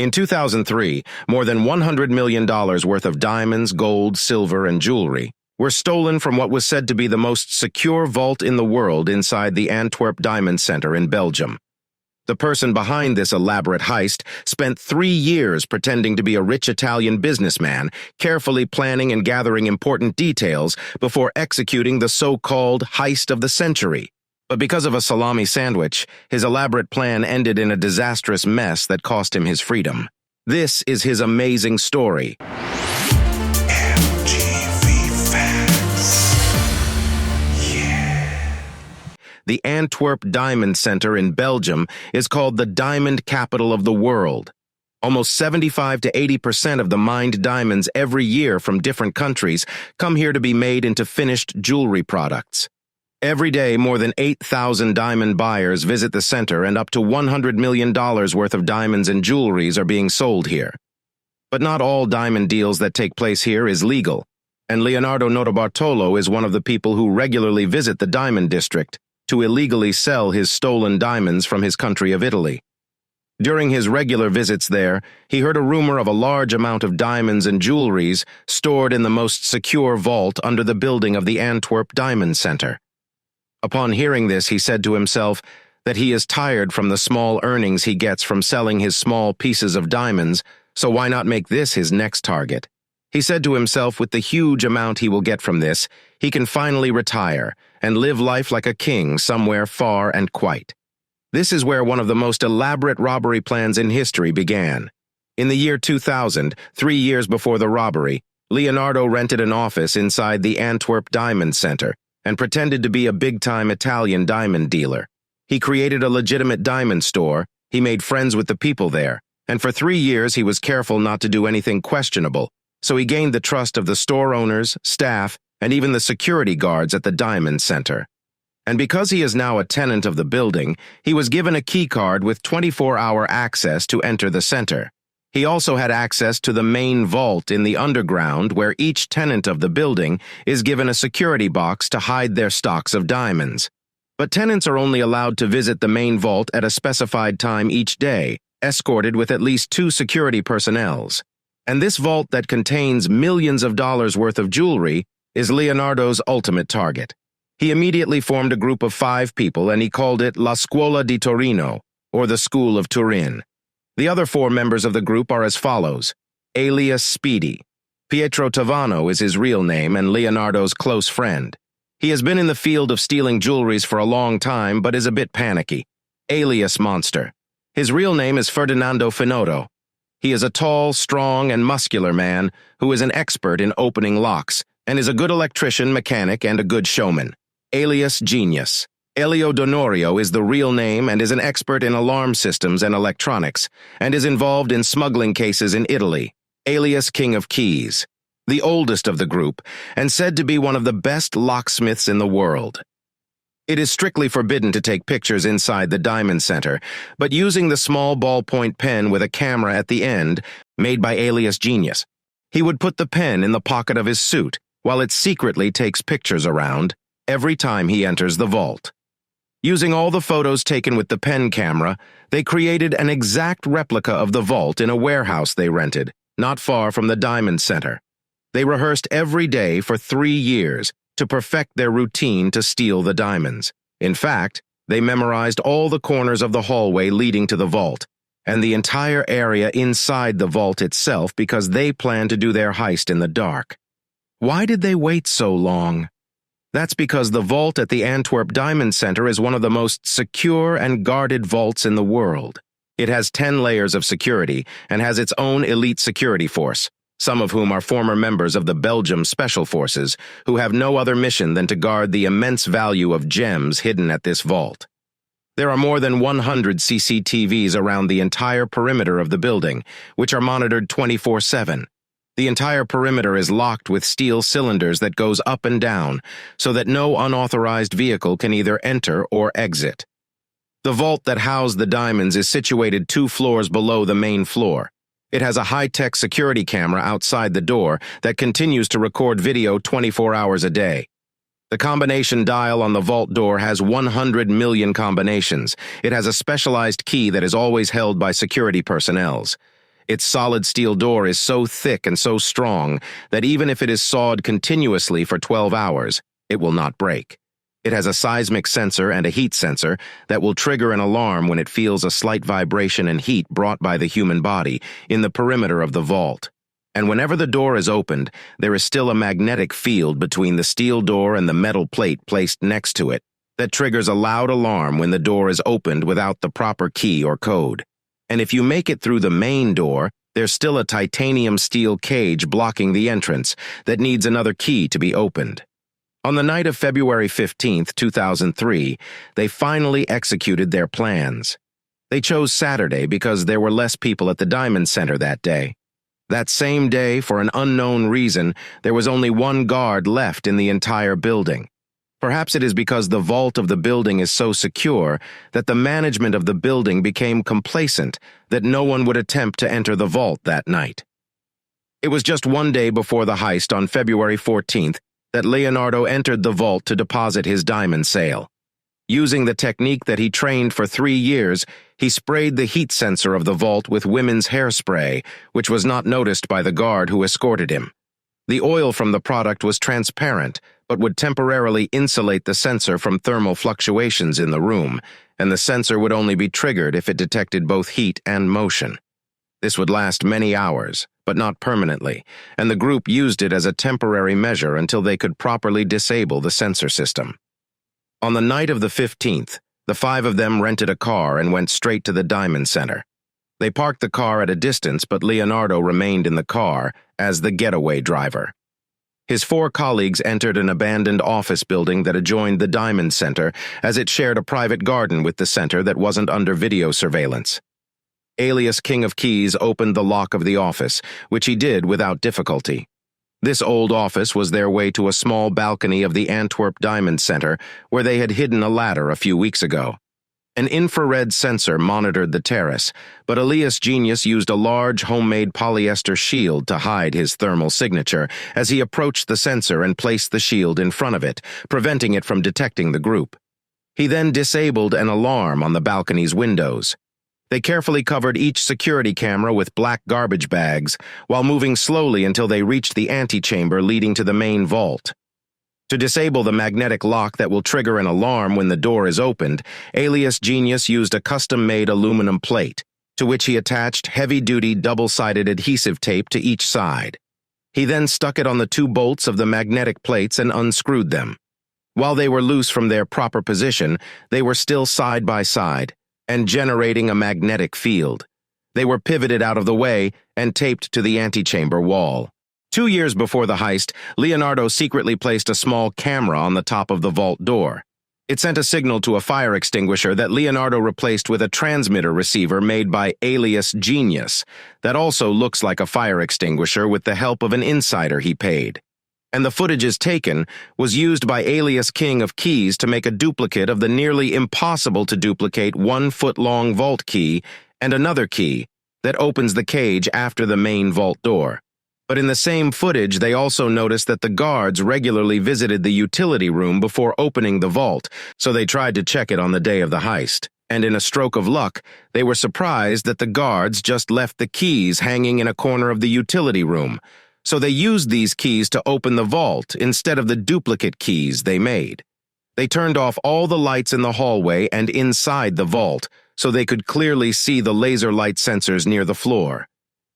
In 2003, more than $100 million worth of diamonds, gold, silver, and jewelry were stolen from what was said to be the most secure vault in the world inside the Antwerp Diamond Centre in Belgium. The person behind this elaborate heist spent 3 years pretending to be a rich Italian businessman, carefully planning and gathering important details before executing the so-called heist of the century. But because of a salami sandwich, his elaborate plan ended in a disastrous mess that cost him his freedom. This is his amazing story. The Antwerp Diamond Centre in Belgium is called the diamond capital of the world. Almost 75 to 80% of the mined diamonds every year from different countries come here to be made into finished jewelry products. Every day, more than 8,000 diamond buyers visit the center, and up to $100 million worth of diamonds and jewelries are being sold here. But not all diamond deals that take place here is legal, and Leonardo Notarbartolo is one of the people who regularly visit the diamond district to illegally sell his stolen diamonds from his country of Italy. During his regular visits there, he heard a rumor of a large amount of diamonds and jewelries stored in the most secure vault under the building of the Antwerp Diamond Centre. Upon hearing this, he said to himself that he is tired from the small earnings he gets from selling his small pieces of diamonds, so why not make this his next target? He said to himself, with the huge amount he will get from this, he can finally retire and live life like a king somewhere far and quiet. This is where one of the most elaborate robbery plans in history began. In the year 2000, 3 years before the robbery, Leonardo rented an office inside the Antwerp Diamond Centre and pretended to be a big-time Italian diamond dealer. He created a legitimate diamond store, he made friends with the people there, and for 3 years he was careful not to do anything questionable, so he gained the trust of the store owners, staff, and even the security guards at the Diamond Centre. And because he is now a tenant of the building, he was given a key card with 24-hour access to enter the center. He also had access to the main vault in the underground, where each tenant of the building is given a security box to hide their stocks of diamonds. But tenants are only allowed to visit the main vault at a specified time each day, escorted with at least 2 security personnels. And this vault that contains millions of dollars worth of jewelry is Leonardo's ultimate target. He immediately formed a group of 5 people, and he called it La Scuola di Torino, or the School of Turin. The other 4 members of the group are as follows: ALIAS SPEEDY. Pietro Tavano is his real name and Leonardo's close friend. He has been in the field of stealing jewelries for a long time, but is a bit panicky. ALIAS Monster. His real name is Ferdinando Finotto. He is a tall, strong, and muscular man who is an expert in opening locks, and is a good electrician, mechanic, and a good showman. ALIAS Genius. Elio Donorio is the real name and is an expert in alarm systems and electronics, and is involved in smuggling cases in Italy. ALIAS King of Keys. The oldest of the group, and said to be one of the best locksmiths in the world. It is strictly forbidden to take pictures inside the Diamond Centre, but using the small ballpoint pen with a camera at the end, made by ALIAS Genius, he would put the pen in the pocket of his suit, while it secretly takes pictures around every time he enters the vault. Using all the photos taken with the pen camera, they created an exact replica of the vault in a warehouse they rented, not far from the Diamond Centre. They rehearsed every day for 3 years to perfect their routine to steal the diamonds. In fact, they memorized all the corners of the hallway leading to the vault, and the entire area inside the vault itself, because they planned to do their heist in the dark. Why did they wait so long? That's because the vault at the Antwerp Diamond Centre is one of the most secure and guarded vaults in the world. It has 10 layers of security and has its own elite security force, some of whom are former members of the Belgium Special Forces, who have no other mission than to guard the immense value of gems hidden at this vault. There are more than 100 CCTVs around the entire perimeter of the building, which are monitored 24/7. The entire perimeter is locked with steel cylinders that goes up and down, so that no unauthorized vehicle can either enter or exit. The vault that housed the diamonds is situated 2 floors below the main floor. It has a high-tech security camera outside the door that continues to record video 24 hours a day. The combination dial on the vault door has 100 million combinations. It has a specialized key that is always held by security personnel. Its solid steel door is so thick and so strong that even if it is sawed continuously for 12 hours, it will not break. It has a seismic sensor and a heat sensor that will trigger an alarm when it feels a slight vibration and heat brought by the human body in the perimeter of the vault. And whenever the door is opened, there is still a magnetic field between the steel door and the metal plate placed next to it that triggers a loud alarm when the door is opened without the proper key or code. And if you make it through the main door, there's still a titanium steel cage blocking the entrance that needs another key to be opened. On the night of February 15, 2003, they finally executed their plans. They chose Saturday because there were less people at the Diamond Centre that day. That same day, for an unknown reason, there was only one guard left in the entire building. Perhaps it is because the vault of the building is so secure that the management of the building became complacent that no one would attempt to enter the vault that night. It was just one day before the heist on February 14th that Leonardo entered the vault to deposit his diamond sale. Using the technique that he trained for 3 years, he sprayed the heat sensor of the vault with women's hairspray, which was not noticed by the guard who escorted him. The oil from the product was transparent, but would temporarily insulate the sensor from thermal fluctuations in the room, and the sensor would only be triggered if it detected both heat and motion. This would last many hours, but not permanently, and the group used it as a temporary measure until they could properly disable the sensor system. On the night of the 15th, the 5 of them rented a car and went straight to the Diamond Centre. They parked the car at a distance, but Leonardo remained in the car as the getaway driver. His 4 colleagues entered an abandoned office building that adjoined the Diamond Centre, as it shared a private garden with the center that wasn't under video surveillance. ALIAS King of Keys opened the lock of the office, which he did without difficulty. This old office was their way to a small balcony of the Antwerp Diamond Centre, where they had hidden a ladder a few weeks ago. An infrared sensor monitored the terrace, but ALIAS Genius used a large homemade polyester shield to hide his thermal signature as he approached the sensor and placed the shield in front of it, preventing it from detecting the group. He then disabled an alarm on the balcony's windows. They carefully covered each security camera with black garbage bags, while moving slowly until they reached the antechamber leading to the main vault. To disable the magnetic lock that will trigger an alarm when the door is opened, ALIAS Genius used a custom-made aluminum plate, to which he attached heavy-duty double-sided adhesive tape to each side. He then stuck it on the 2 bolts of the magnetic plates and unscrewed them. While they were loose from their proper position, they were still side by side, and generating a magnetic field. They were pivoted out of the way and taped to the antechamber wall. 2 years before the heist, Leonardo secretly placed a small camera on the top of the vault door. It sent a signal to a fire extinguisher that Leonardo replaced with a transmitter receiver made by ALIAS Genius that also looks like a fire extinguisher with the help of an insider he paid. And the footages taken was used by ALIAS King of Keys to make a duplicate of the nearly impossible to duplicate 1-foot-long vault key and another key that opens the cage after the main vault door. But in the same footage, they also noticed that the guards regularly visited the utility room before opening the vault, so they tried to check it on the day of the heist. And in a stroke of luck, they were surprised that the guards just left the keys hanging in a corner of the utility room. So they used these keys to open the vault instead of the duplicate keys they made. They turned off all the lights in the hallway and inside the vault, so they could clearly see the laser light sensors near the floor.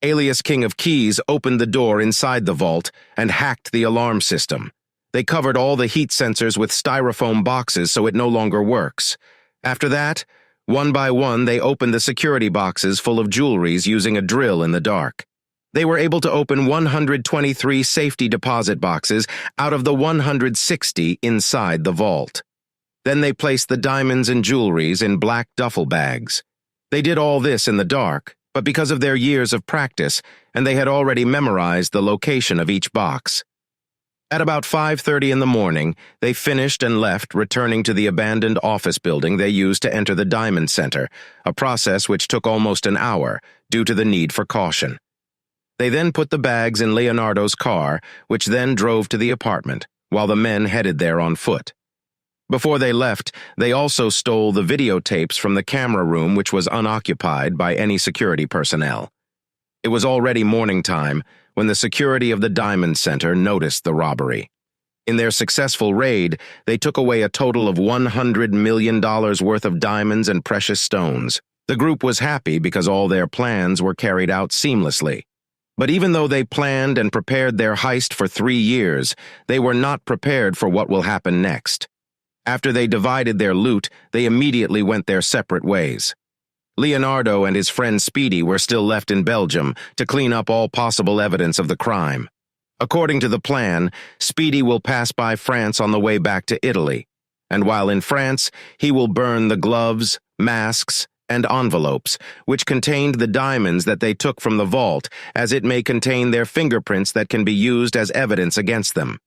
ALIAS King of Keys opened the door inside the vault and hacked the alarm system. They covered all the heat sensors with styrofoam boxes so it no longer works. After that, one by one, they opened the security boxes full of jewelries using a drill in the dark. They were able to open 123 safety deposit boxes out of the 160 inside the vault. Then they placed the diamonds and jewelries in black duffel bags. They did all this in the dark, but because of their years of practice, and they had already memorized the location of each box. At about 5:30 in the morning, they finished and left, returning to the abandoned office building they used to enter the Diamond Centre, a process which took almost an hour due to the need for caution. They then put the bags in Leonardo's car, which then drove to the apartment, while the men headed there on foot. Before they left, they also stole the videotapes from the camera room, which was unoccupied by any security personnel. It was already morning time when the security of the Diamond Centre noticed the robbery. In their successful raid, they took away a total of $100 million worth of diamonds and precious stones. The group was happy because all their plans were carried out seamlessly. But even though they planned and prepared their heist for 3 years, they were not prepared for what will happen next. After they divided their loot, they immediately went their separate ways. Leonardo and his friend Speedy were still left in Belgium to clean up all possible evidence of the crime. According to the plan, Speedy will pass by France on the way back to Italy, and while in France, he will burn the gloves, masks, and envelopes, which contained the diamonds that they took from the vault, as it may contain their fingerprints that can be used as evidence against them.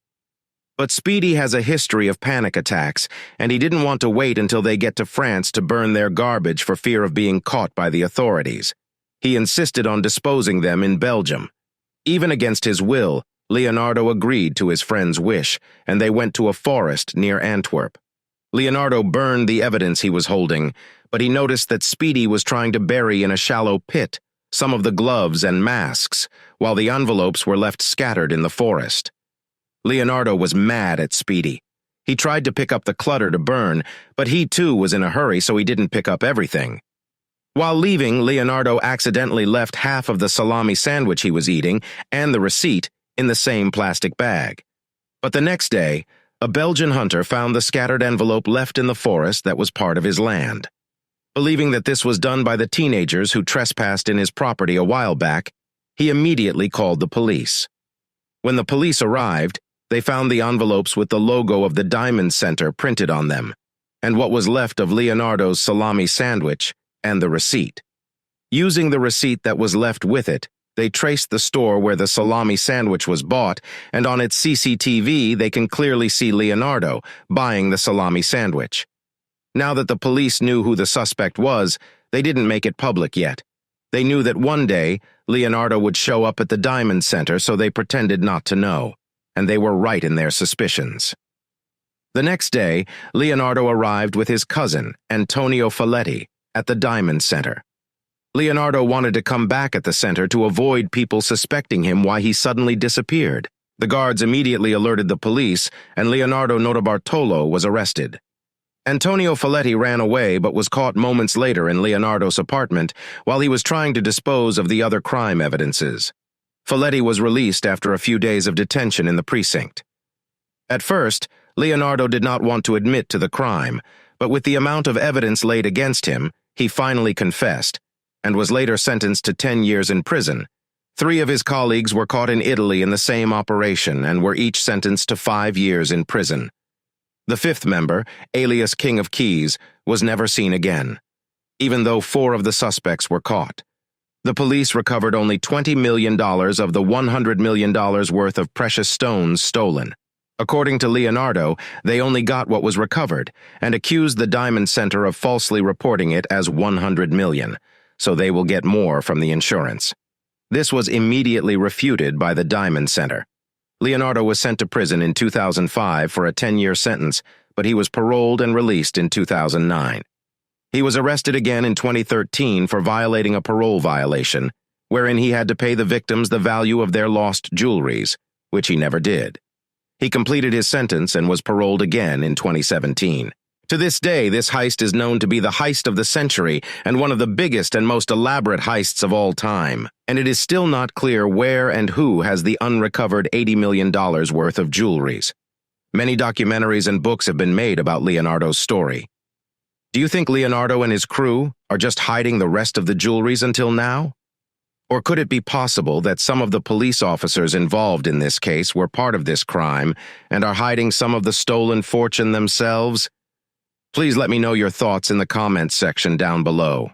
But Speedy has a history of panic attacks, and he didn't want to wait until they get to France to burn their garbage for fear of being caught by the authorities. He insisted on disposing them in Belgium. Even against his will, Leonardo agreed to his friend's wish, and they went to a forest near Antwerp. Leonardo burned the evidence he was holding, but he noticed that Speedy was trying to bury in a shallow pit some of the gloves and masks, while the envelopes were left scattered in the forest. Leonardo was mad at Speedy. He tried to pick up the clutter to burn, but he too was in a hurry, so he didn't pick up everything. While leaving, Leonardo accidentally left half of the salami sandwich he was eating and the receipt in the same plastic bag. But the next day, a Belgian hunter found the scattered envelope left in the forest that was part of his land. Believing that this was done by the teenagers who trespassed in his property a while back, he immediately called the police. When the police arrived, they found the envelopes with the logo of the Diamond Centre printed on them, and what was left of Leonardo's salami sandwich and the receipt. Using the receipt that was left with it, they traced the store where the salami sandwich was bought, and on its CCTV they can clearly see Leonardo buying the salami sandwich. Now that the police knew who the suspect was, they didn't make it public yet. They knew that one day Leonardo would show up at the Diamond Centre, so they pretended not to know, and they were right in their suspicions. The next day, Leonardo arrived with his cousin, Antonio Folletti, at the Diamond Centre. Leonardo wanted to come back at the center to avoid people suspecting him why he suddenly disappeared. The guards immediately alerted the police, and Leonardo Notarbartolo was arrested. Antonio Folletti ran away but was caught moments later in Leonardo's apartment while he was trying to dispose of the other crime evidences. Folletti was released after a few days of detention in the precinct. At first, Leonardo did not want to admit to the crime, but with the amount of evidence laid against him, he finally confessed, and was later sentenced to 10 years in prison. 3 of his colleagues were caught in Italy in the same operation and were each sentenced to 5 years in prison. The 5th member, ALIAS King of Keys, was never seen again, even though 4 of the suspects were caught. The police recovered only $20 million of the $100 million worth of precious stones stolen. According to Leonardo, they only got what was recovered and accused the Diamond Centre of falsely reporting it as $100 million, so they will get more from the insurance. This was immediately refuted by the Diamond Centre. Leonardo was sent to prison in 2005 for a 10-year sentence, but he was paroled and released in 2009. He was arrested again in 2013 for violating a parole violation, wherein he had to pay the victims the value of their lost jewelries, which he never did. He completed his sentence and was paroled again in 2017. To this day, this heist is known to be the heist of the century and one of the biggest and most elaborate heists of all time, and it is still not clear where and who has the unrecovered $80 million worth of jewelries. Many documentaries and books have been made about Leonardo's story. Do you think Leonardo and his crew are just hiding the rest of the jewelries until now? Or could it be possible that some of the police officers involved in this case were part of this crime and are hiding some of the stolen fortune themselves? Please let me know your thoughts in the comments section down below.